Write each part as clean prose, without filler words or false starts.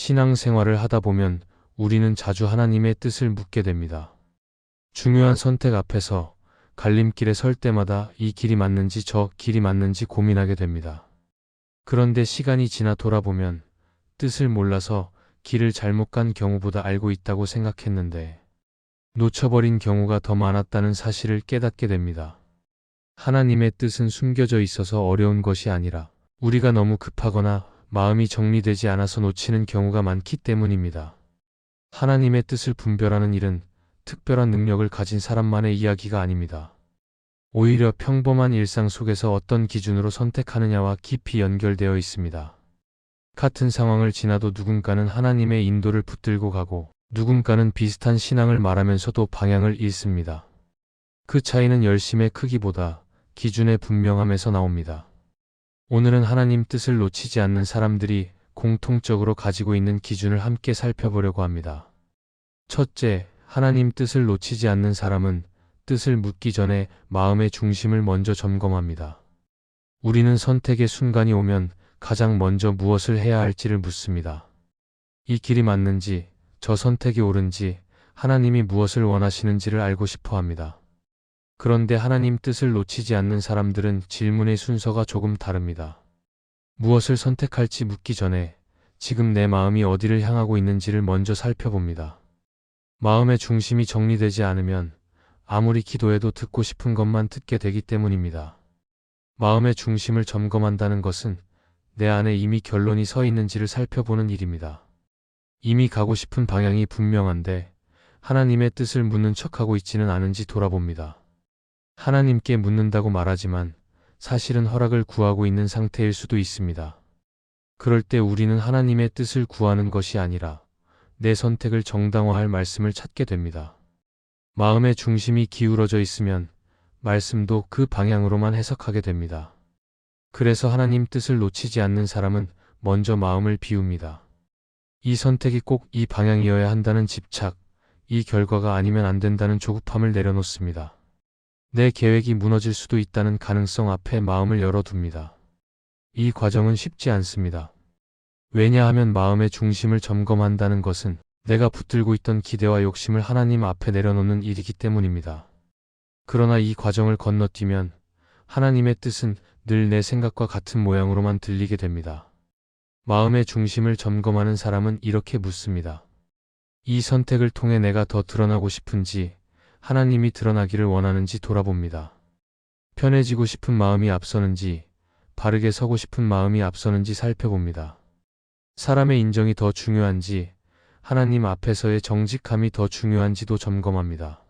신앙생활을 하다 보면 우리는 자주 하나님의 뜻을 묻게 됩니다. 중요한 선택 앞에서 갈림길에 설 때마다 이 길이 맞는지 저 길이 맞는지 고민하게 됩니다. 그런데 시간이 지나 돌아보면 뜻을 몰라서 길을 잘못 간 경우보다 알고 있다고 생각했는데 놓쳐버린 경우가 더 많았다는 사실을 깨닫게 됩니다. 하나님의 뜻은 숨겨져 있어서 어려운 것이 아니라 우리가 너무 급하거나 마음이 정리되지 않아서 놓치는 경우가 많기 때문입니다. 하나님의 뜻을 분별하는 일은 특별한 능력을 가진 사람만의 이야기가 아닙니다. 오히려 평범한 일상 속에서 어떤 기준으로 선택하느냐와 깊이 연결되어 있습니다. 같은 상황을 지나도 누군가는 하나님의 인도를 붙들고 가고 누군가는 비슷한 신앙을 말하면서도 방향을 잃습니다. 그 차이는 열심의 크기보다 기준의 분명함에서 나옵니다. 오늘은 하나님 뜻을 놓치지 않는 사람들이 공통적으로 가지고 있는 기준을 함께 살펴보려고 합니다. 첫째, 하나님 뜻을 놓치지 않는 사람은 뜻을 묻기 전에 마음의 중심을 먼저 점검합니다. 우리는 선택의 순간이 오면 가장 먼저 무엇을 해야 할지를 묻습니다. 이 길이 맞는지, 저 선택이 옳은지, 하나님이 무엇을 원하시는지를 알고 싶어 합니다. 그런데 하나님 뜻을 놓치지 않는 사람들은 질문의 순서가 조금 다릅니다. 무엇을 선택할지 묻기 전에 지금 내 마음이 어디를 향하고 있는지를 먼저 살펴봅니다. 마음의 중심이 정리되지 않으면 아무리 기도해도 듣고 싶은 것만 듣게 되기 때문입니다. 마음의 중심을 점검한다는 것은 내 안에 이미 결론이 서 있는지를 살펴보는 일입니다. 이미 가고 싶은 방향이 분명한데 하나님의 뜻을 묻는 척하고 있지는 않은지 돌아봅니다. 하나님께 묻는다고 말하지만 사실은 허락을 구하고 있는 상태일 수도 있습니다. 그럴 때 우리는 하나님의 뜻을 구하는 것이 아니라 내 선택을 정당화할 말씀을 찾게 됩니다. 마음의 중심이 기울어져 있으면 말씀도 그 방향으로만 해석하게 됩니다. 그래서 하나님 뜻을 놓치지 않는 사람은 먼저 마음을 비웁니다. 이 선택이 꼭 이 방향이어야 한다는 집착, 이 결과가 아니면 안 된다는 조급함을 내려놓습니다. 내 계획이 무너질 수도 있다는 가능성 앞에 마음을 열어둡니다. 이 과정은 쉽지 않습니다. 왜냐하면 마음의 중심을 점검한다는 것은 내가 붙들고 있던 기대와 욕심을 하나님 앞에 내려놓는 일이기 때문입니다. 그러나 이 과정을 건너뛰면 하나님의 뜻은 늘 내 생각과 같은 모양으로만 들리게 됩니다. 마음의 중심을 점검하는 사람은 이렇게 묻습니다. 이 선택을 통해 내가 더 드러나고 싶은지, 하나님이 드러나기를 원하는지 돌아봅니다. 편해지고 싶은 마음이 앞서는지, 바르게 서고 싶은 마음이 앞서는지 살펴봅니다. 사람의 인정이 더 중요한지, 하나님 앞에서의 정직함이 더 중요한지도 점검합니다.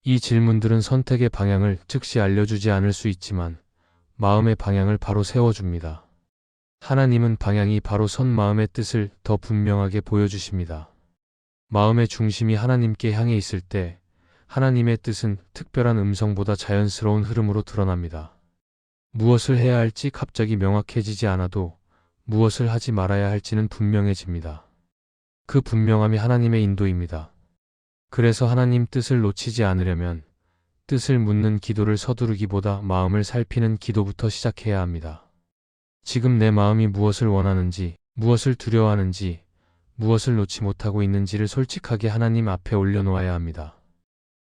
이 질문들은 선택의 방향을 즉시 알려주지 않을 수 있지만 마음의 방향을 바로 세워줍니다. 하나님은 방향이 바로 선 마음의 뜻을 더 분명하게 보여주십니다. 마음의 중심이 하나님께 향해 있을 때 하나님의 뜻은 특별한 음성보다 자연스러운 흐름으로 드러납니다. 무엇을 해야 할지 갑자기 명확해지지 않아도 무엇을 하지 말아야 할지는 분명해집니다. 그 분명함이 하나님의 인도입니다. 그래서 하나님 뜻을 놓치지 않으려면 뜻을 묻는 기도를 서두르기보다 마음을 살피는 기도부터 시작해야 합니다. 지금 내 마음이 무엇을 원하는지, 무엇을 두려워하는지, 무엇을 놓지 못하고 있는지를 솔직하게 하나님 앞에 올려놓아야 합니다.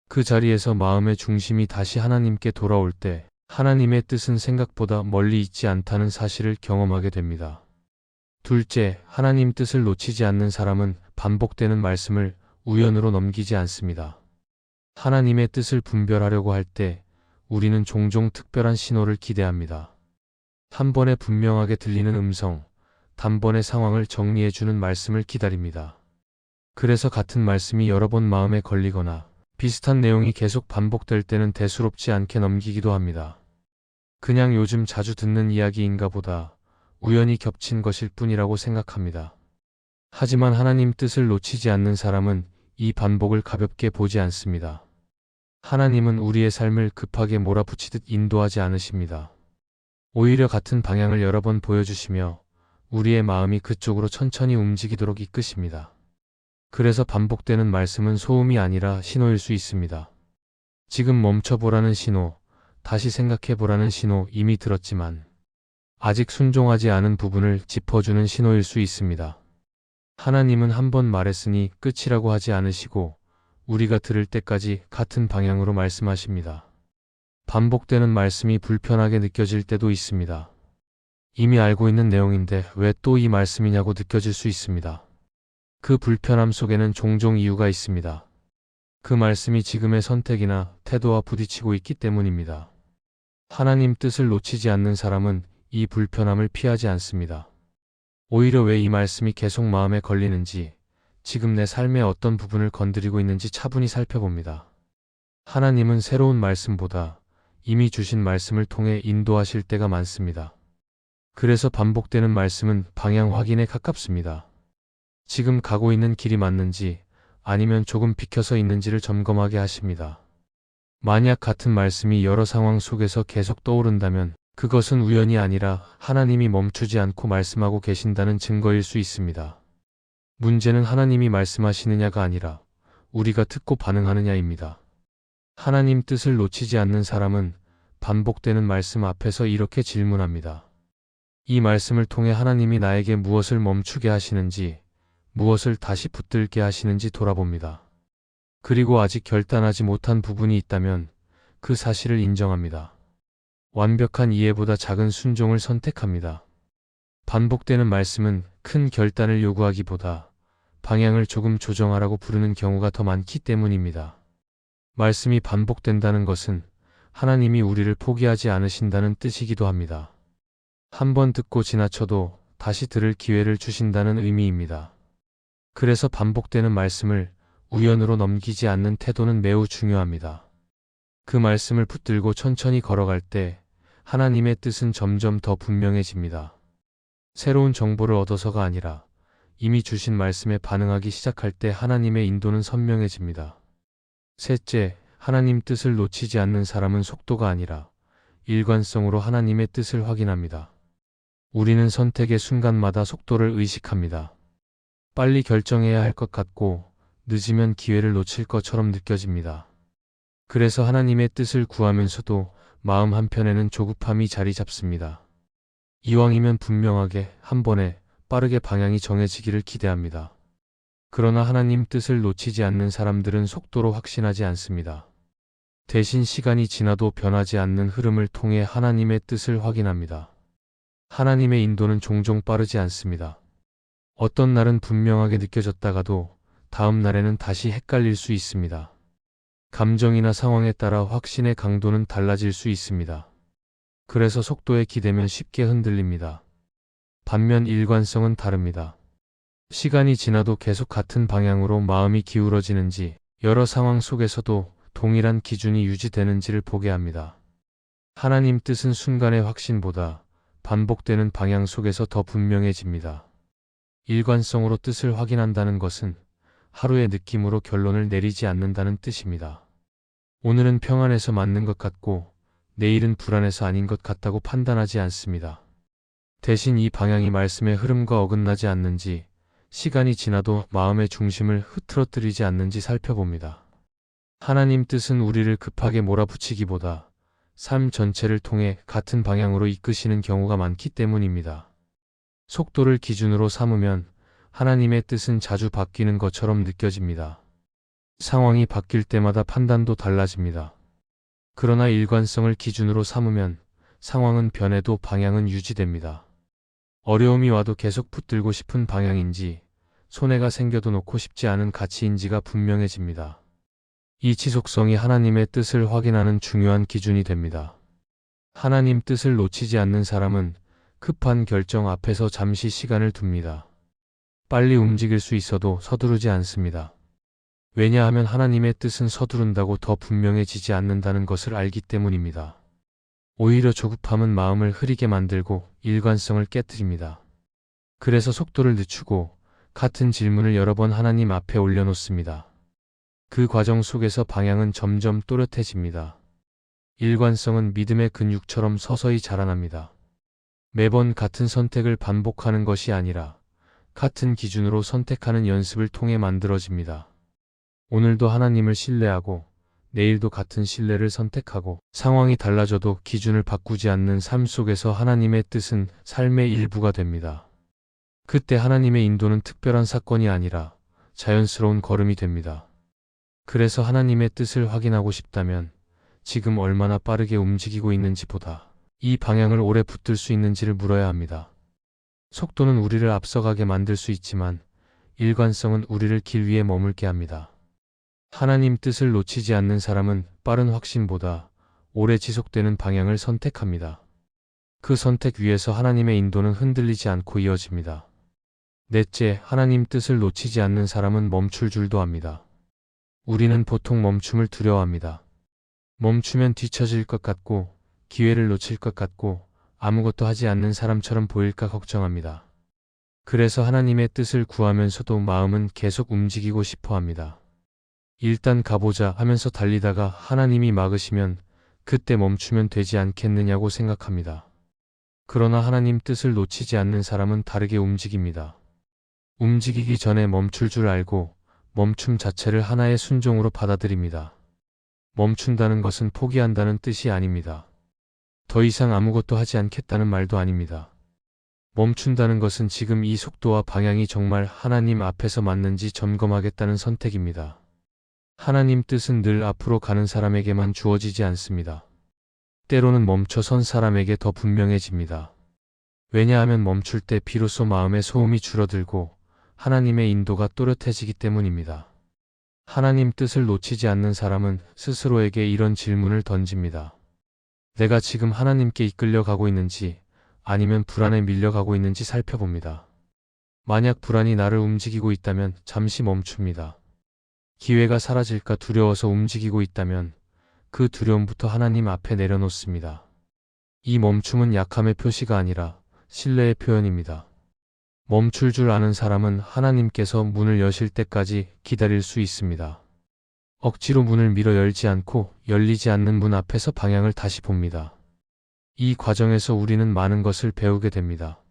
그 자리에서 마음의 중심이 다시 하나님께 돌아올 때 하나님의 뜻은 생각보다 멀리 있지 않다는 사실을 경험하게 됩니다. 둘째, 하나님 뜻을 놓치지 않는 사람은 반복되는 말씀을 우연으로 넘기지 않습니다. 하나님의 뜻을 분별하려고 할 때 우리는 종종 특별한 신호를 기대합니다. 한 번에 분명하게 들리는 음성, 단번에 상황을 정리해주는 말씀을 기다립니다. 그래서 같은 말씀이 여러 번 마음에 걸리거나 비슷한 내용이 계속 반복될 때는 대수롭지 않게 넘기기도 합니다. 그냥 요즘 자주 듣는 이야기인가 보다 우연히 겹친 것일 뿐이라고 생각합니다. 하지만 하나님 뜻을 놓치지 않는 사람은 이 반복을 가볍게 보지 않습니다. 하나님은 우리의 삶을 급하게 몰아붙이듯 인도하지 않으십니다. 오히려 같은 방향을 여러 번 보여주시며 우리의 마음이 그쪽으로 천천히 움직이도록 이끄십니다. 그래서 반복되는 말씀은 소음이 아니라 신호일 수 있습니다. 지금 멈춰보라는 신호, 다시 생각해보라는 신호 이미 들었지만 아직 순종하지 않은 부분을 짚어주는 신호일 수 있습니다. 하나님은 한 번 말했으니 끝이라고 하지 않으시고 우리가 들을 때까지 같은 방향으로 말씀하십니다. 반복되는 말씀이 불편하게 느껴질 때도 있습니다. 이미 알고 있는 내용인데 왜 또 이 말씀이냐고 느껴질 수 있습니다. 그 불편함 속에는 종종 이유가 있습니다. 그 말씀이 지금의 선택이나 태도와 부딪히고 있기 때문입니다. 하나님 뜻을 놓치지 않는 사람은 이 불편함을 피하지 않습니다. 오히려 왜 이 말씀이 계속 마음에 걸리는지, 지금 내 삶의 어떤 부분을 건드리고 있는지 차분히 살펴봅니다. 하나님은 새로운 말씀보다 이미 주신 말씀을 통해 인도하실 때가 많습니다. 그래서 반복되는 말씀은 방향 확인에 가깝습니다. 지금 가고 있는 길이 맞는지 아니면 조금 비켜서 있는지를 점검하게 하십니다. 만약 같은 말씀이 여러 상황 속에서 계속 떠오른다면 그것은 우연이 아니라 하나님이 멈추지 않고 말씀하고 계신다는 증거일 수 있습니다. 문제는 하나님이 말씀하시느냐가 아니라 우리가 듣고 반응하느냐입니다. 하나님 뜻을 놓치지 않는 사람은 반복되는 말씀 앞에서 이렇게 질문합니다. 이 말씀을 통해 하나님이 나에게 무엇을 멈추게 하시는지, 무엇을 다시 붙들게 하시는지 돌아봅니다. 그리고 아직 결단하지 못한 부분이 있다면 그 사실을 인정합니다. 완벽한 이해보다 작은 순종을 선택합니다. 반복되는 말씀은 큰 결단을 요구하기보다 방향을 조금 조정하라고 부르는 경우가 더 많기 때문입니다. 말씀이 반복된다는 것은 하나님이 우리를 포기하지 않으신다는 뜻이기도 합니다. 한 번 듣고 지나쳐도 다시 들을 기회를 주신다는 의미입니다. 그래서 반복되는 말씀을 우연으로 넘기지 않는 태도는 매우 중요합니다. 그 말씀을 붙들고 천천히 걸어갈 때 하나님의 뜻은 점점 더 분명해집니다. 새로운 정보를 얻어서가 아니라 이미 주신 말씀에 반응하기 시작할 때 하나님의 인도는 선명해집니다. 셋째, 하나님 뜻을 놓치지 않는 사람은 속도가 아니라 일관성으로 하나님의 뜻을 확인합니다. 우리는 선택의 순간마다 속도를 의식합니다. 빨리 결정해야 할 것 같고 늦으면 기회를 놓칠 것처럼 느껴집니다. 그래서 하나님의 뜻을 구하면서도 마음 한편에는 조급함이 자리 잡습니다. 이왕이면 분명하게 한 번에 빠르게 방향이 정해지기를 기대합니다. 그러나 하나님 뜻을 놓치지 않는 사람들은 속도로 확신하지 않습니다. 대신 시간이 지나도 변하지 않는 흐름을 통해 하나님의 뜻을 확인합니다. 하나님의 인도는 종종 빠르지 않습니다. 어떤 날은 분명하게 느껴졌다가도 다음 날에는 다시 헷갈릴 수 있습니다. 감정이나 상황에 따라 확신의 강도는 달라질 수 있습니다. 그래서 속도에 기대면 쉽게 흔들립니다. 반면 일관성은 다릅니다. 시간이 지나도 계속 같은 방향으로 마음이 기울어지는지, 여러 상황 속에서도 동일한 기준이 유지되는지를 보게 합니다. 하나님 뜻은 순간의 확신보다 반복되는 방향 속에서 더 분명해집니다. 일관성으로 뜻을 확인한다는 것은 하루의 느낌으로 결론을 내리지 않는다는 뜻입니다. 오늘은 평안해서 맞는 것 같고 내일은 불안해서 아닌 것 같다고 판단하지 않습니다. 대신 이 방향이 말씀의 흐름과 어긋나지 않는지, 시간이 지나도 마음의 중심을 흐트러뜨리지 않는지 살펴봅니다. 하나님 뜻은 우리를 급하게 몰아붙이기보다 삶 전체를 통해 같은 방향으로 이끄시는 경우가 많기 때문입니다. 속도를 기준으로 삼으면 하나님의 뜻은 자주 바뀌는 것처럼 느껴집니다. 상황이 바뀔 때마다 판단도 달라집니다. 그러나 일관성을 기준으로 삼으면 상황은 변해도 방향은 유지됩니다. 어려움이 와도 계속 붙들고 싶은 방향인지, 손해가 생겨도 놓고 싶지 않은 가치인지가 분명해집니다. 이 지속성이 하나님의 뜻을 확인하는 중요한 기준이 됩니다. 하나님 뜻을 놓치지 않는 사람은 급한 결정 앞에서 잠시 시간을 둡니다. 빨리 움직일 수 있어도 서두르지 않습니다. 왜냐하면 하나님의 뜻은 서두른다고 더 분명해지지 않는다는 것을 알기 때문입니다. 오히려 조급함은 마음을 흐리게 만들고 일관성을 깨뜨립니다. 그래서 속도를 늦추고 같은 질문을 여러 번 하나님 앞에 올려놓습니다. 그 과정 속에서 방향은 점점 또렷해집니다. 일관성은 믿음의 근육처럼 서서히 자라납니다. 매번 같은 선택을 반복하는 것이 아니라 같은 기준으로 선택하는 연습을 통해 만들어집니다. 오늘도 하나님을 신뢰하고 내일도 같은 신뢰를 선택하고 상황이 달라져도 기준을 바꾸지 않는 삶 속에서 하나님의 뜻은 삶의 일부가 됩니다. 그때 하나님의 인도는 특별한 사건이 아니라 자연스러운 걸음이 됩니다. 그래서 하나님의 뜻을 확인하고 싶다면 지금 얼마나 빠르게 움직이고 있는지 보다 이 방향을 오래 붙들 수 있는지를 물어야 합니다. 속도는 우리를 앞서가게 만들 수 있지만 일관성은 우리를 길 위에 머물게 합니다. 하나님 뜻을 놓치지 않는 사람은 빠른 확신보다 오래 지속되는 방향을 선택합니다. 그 선택 위에서 하나님의 인도는 흔들리지 않고 이어집니다. 넷째, 하나님 뜻을 놓치지 않는 사람은 멈출 줄도 압니다. 우리는 보통 멈춤을 두려워합니다. 멈추면 뒤처질 것 같고 기회를 놓칠 것 같고 아무것도 하지 않는 사람처럼 보일까 걱정합니다. 그래서 하나님의 뜻을 구하면서도 마음은 계속 움직이고 싶어 합니다. 일단 가보자 하면서 달리다가 하나님이 막으시면 그때 멈추면 되지 않겠느냐고 생각합니다. 그러나 하나님 뜻을 놓치지 않는 사람은 다르게 움직입니다. 움직이기 전에 멈출 줄 알고 멈춤 자체를 하나의 순종으로 받아들입니다. 멈춘다는 것은 포기한다는 뜻이 아닙니다. 더 이상 아무것도 하지 않겠다는 말도 아닙니다. 멈춘다는 것은 지금 이 속도와 방향이 정말 하나님 앞에서 맞는지 점검하겠다는 선택입니다. 하나님 뜻은 늘 앞으로 가는 사람에게만 주어지지 않습니다. 때로는 멈춰 선 사람에게 더 분명해집니다. 왜냐하면 멈출 때 비로소 마음의 소음이 줄어들고 하나님의 인도가 또렷해지기 때문입니다. 하나님 뜻을 놓치지 않는 사람은 스스로에게 이런 질문을 던집니다. 내가 지금 하나님께 이끌려 가고 있는지 아니면 불안에 밀려가고 있는지 살펴봅니다. 만약 불안이 나를 움직이고 있다면 잠시 멈춥니다. 기회가 사라질까 두려워서 움직이고 있다면 그 두려움부터 하나님 앞에 내려놓습니다. 이 멈춤은 약함의 표시가 아니라 신뢰의 표현입니다. 멈출 줄 아는 사람은 하나님께서 문을 여실 때까지 기다릴 수 있습니다. 억지로 문을 밀어 열지 않고 열리지 않는 문 앞에서 방향을 다시 봅니다. 이 과정에서 우리는 많은 것을 배우게 됩니다.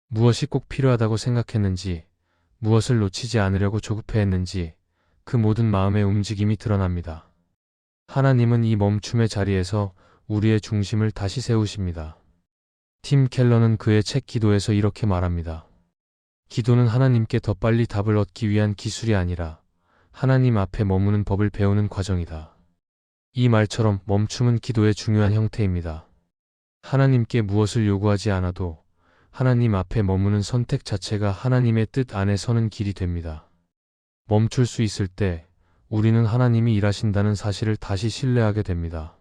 무엇이 꼭 필요하다고 생각했는지, 무엇을 놓치지 않으려고 조급해했는지 그 모든 마음의 움직임이 드러납니다. 하나님은 이 멈춤의 자리에서 우리의 중심을 다시 세우십니다. 팀 켈러는 그의 책 기도에서 이렇게 말합니다. 기도는 하나님께 더 빨리 답을 얻기 위한 기술이 아니라 하나님 앞에 머무는 법을 배우는 과정이다. 이 말처럼 멈춤은 기도의 중요한 형태입니다. 하나님께 무엇을 요구하지 않아도 하나님 앞에 머무는 선택 자체가 하나님의 뜻 안에 서는 길이 됩니다. 멈출 수 있을 때 우리는 하나님이 일하신다는 사실을 다시 신뢰하게 됩니다.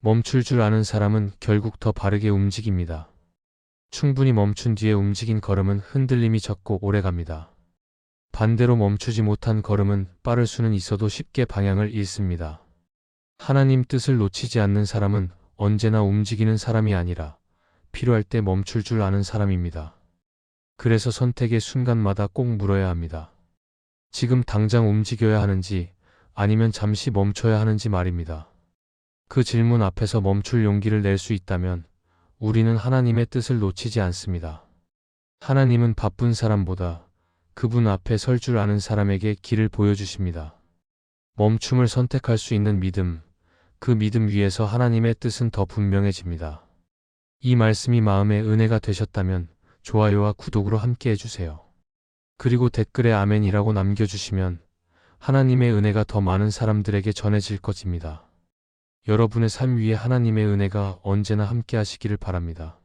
멈출 줄 아는 사람은 결국 더 바르게 움직입니다. 충분히 멈춘 뒤에 움직인 걸음은 흔들림이 적고 오래갑니다. 반대로 멈추지 못한 걸음은 빠를 수는 있어도 쉽게 방향을 잃습니다. 하나님 뜻을 놓치지 않는 사람은 언제나 움직이는 사람이 아니라 필요할 때 멈출 줄 아는 사람입니다. 그래서 선택의 순간마다 꼭 물어야 합니다. 지금 당장 움직여야 하는지 아니면 잠시 멈춰야 하는지 말입니다. 그 질문 앞에서 멈출 용기를 낼 수 있다면 우리는 하나님의 뜻을 놓치지 않습니다. 하나님은 바쁜 사람보다 그분 앞에 설 줄 아는 사람에게 길을 보여주십니다. 멈춤을 선택할 수 있는 믿음, 그 믿음 위에서 하나님의 뜻은 더 분명해집니다. 이 말씀이 마음의 은혜가 되셨다면 좋아요와 구독으로 함께 해주세요. 그리고 댓글에 아멘이라고 남겨주시면 하나님의 은혜가 더 많은 사람들에게 전해질 것입니다. 여러분의 삶 위에 하나님의 은혜가 언제나 함께 하시기를 바랍니다.